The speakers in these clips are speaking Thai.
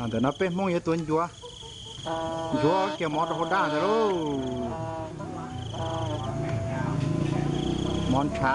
เดี๋ยวนับเป็นมองอย่างตัวจัวเกี่ยวมอดหัวด้าเด้อมอนช้า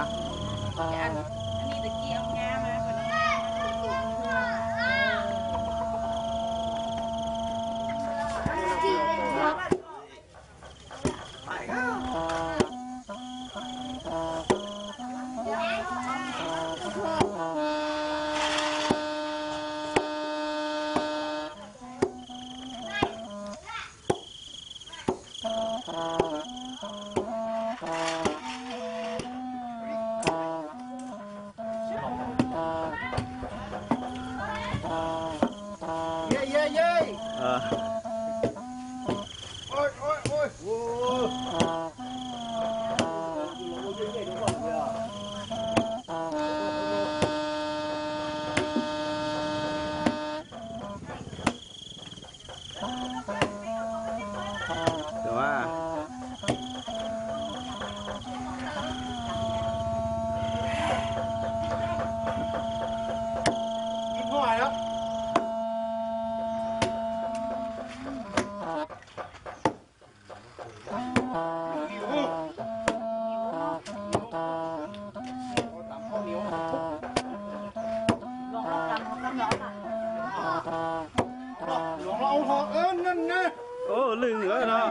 ลืมเหลือเนาะ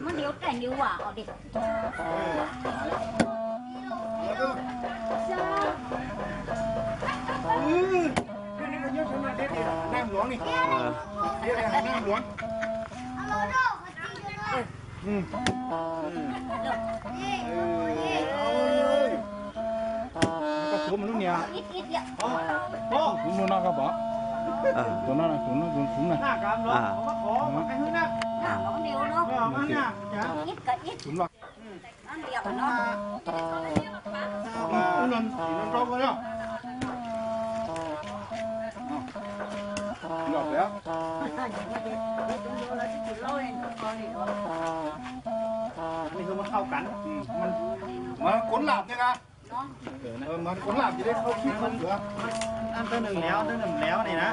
มันเดี๋ยวแต่งอยู่ว่ะเอาดินี่ก็เยอะขนาดนี้น้ำหลวงนี่เรียกอะไรน้ำหลวงก็สูงมันนู่นเนี่ยสูงนู่นนะครับบ่ตัวนั้นสูงนู่นสูงนะหน้ากำหรอมาขอมาให้ขึ้นนะหน้าเราเดียวเนาะมาเนี่ยอิดกับอิด สูงหรอนั่นเดียวเนาะนั่นร้องกันแล้วหลอกแล้วนี่คือมันเข้ากันมันขนหลับเนี่ยนะมันขนหลับจะได้เข้าขี้มันเหรออันตัวหนึ่งแล้วนี่นะ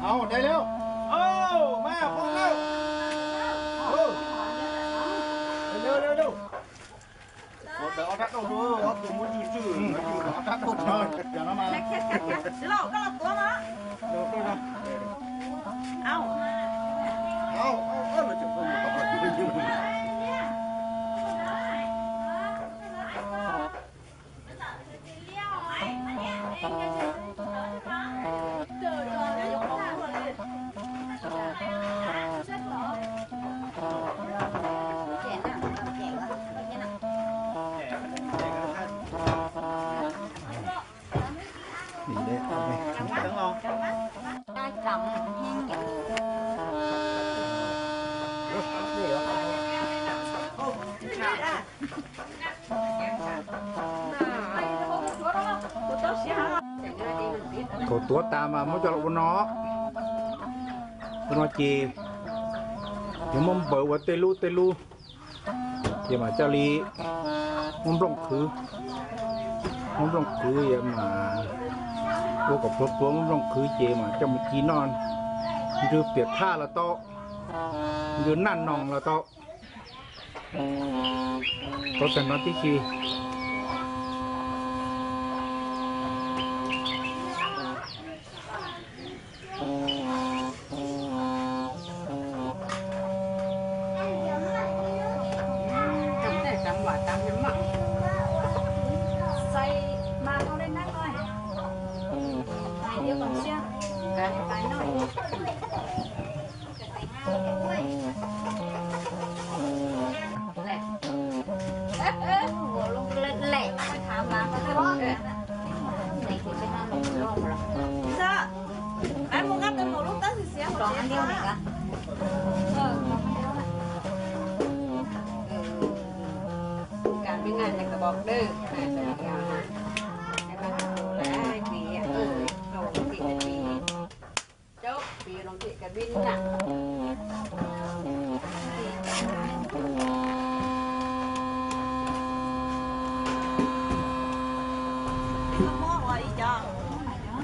เอาได้แล้วโอ้มาพอแล้วเร็วเดี๋ยวเอาทัดเอาดูเอาตัวมันยืดเอาทัดเอาเลยอย่ามาแค่เราก็เราตัวมาเอาเราจะพูดต่อไปนี่ได้เอาไปต้องลองได้กำแห้งอย่างนี้ตัวตามมาไม่จะหลบน้องจียังมันเปิดว่าเตลูยังมาเจลีมันร้องคือยังมาพวกกับพวกมันร้องคือเจมาจะมาจีนอนหรือเปียกผ้าละโตหรือนั่นนองละโตก็เป็นนอติชีCòn anh điêu này cả. Cả bên này là bọt đư. Này sẽ bị gạo nè. Này bà hào là vì cầu lòng thị là vì chốt vì lòng thị cả bên nè.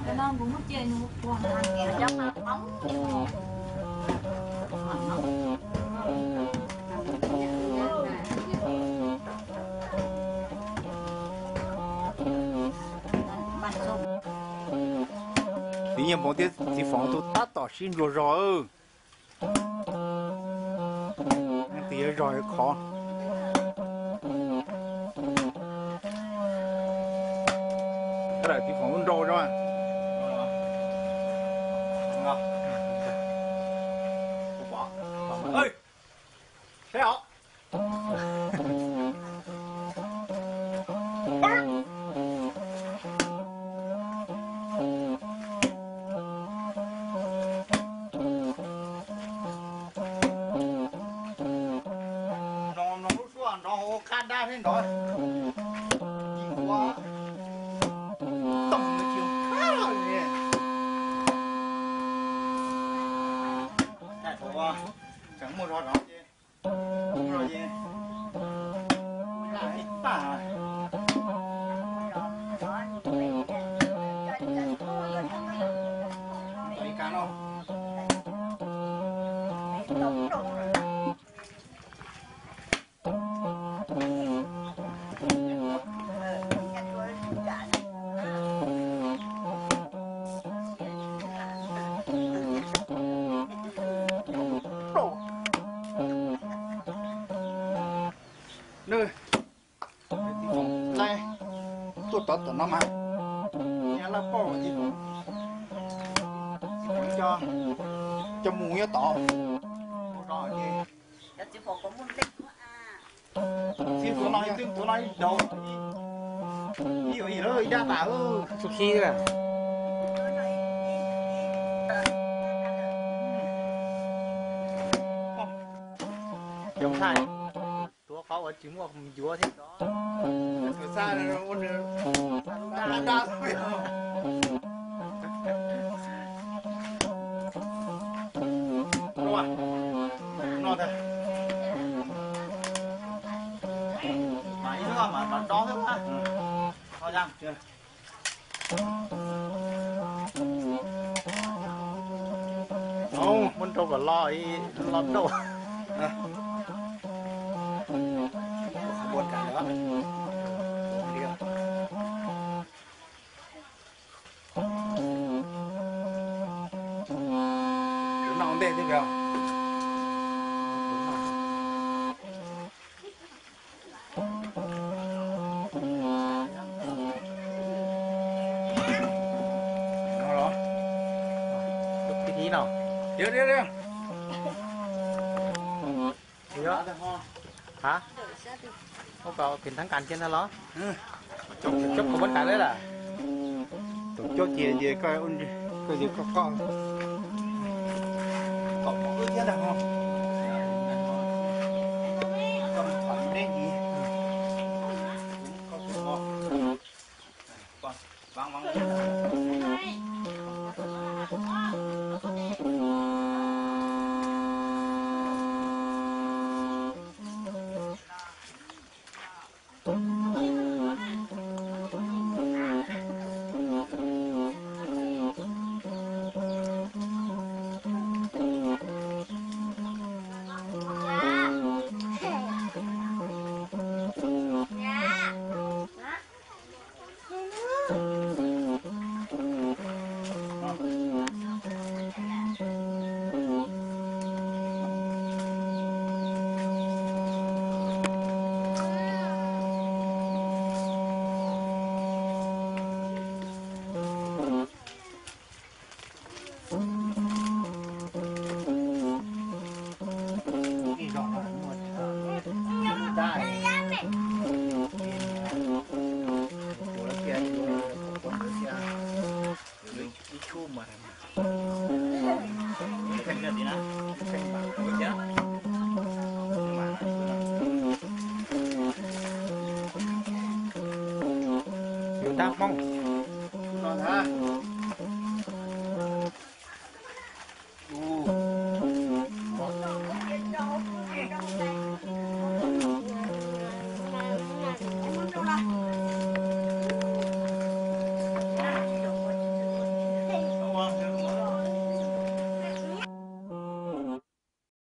cái non cũng mất chơi nhưng qua hàng kẹo chắc là bóng tự nhiên bọn tiết thì phóng tôi tắt tỏ xin rồi rồi thì rồi khó cái này thì phóng rồi rồi ơi thế hả nó cắt đa thế đó nhìn quá tổng cái chiều khá rồi nhỉ tại phố chẳng một hòn đó chứ không rồi gì lại tả thấy cá không nơi này tôi tớ tớ nó mà nhà là bỏ gì cho mù nhớ tỏ rồi gì thì tôi nói đâu nhiều gì đó ra bảo suốt khi là giống sai tôi có ở trứng hoặc chúa thế đó cái sai này nó đa rồi nó đây mà ý nữa mà đó thôi ha thôi ra chưa không muốn đâu có lo ý lo đâu buồn cả nữa nó không đẹp chứ không nó đó chụp cái gì nào đi hả không có kiến thắng cản trên đó nó chụp của bên cạnh đấy là tụi cho chị về coi ôn coi gì có con cứ thế nào không cầm thoải đen gì còn vang ta mong còn ha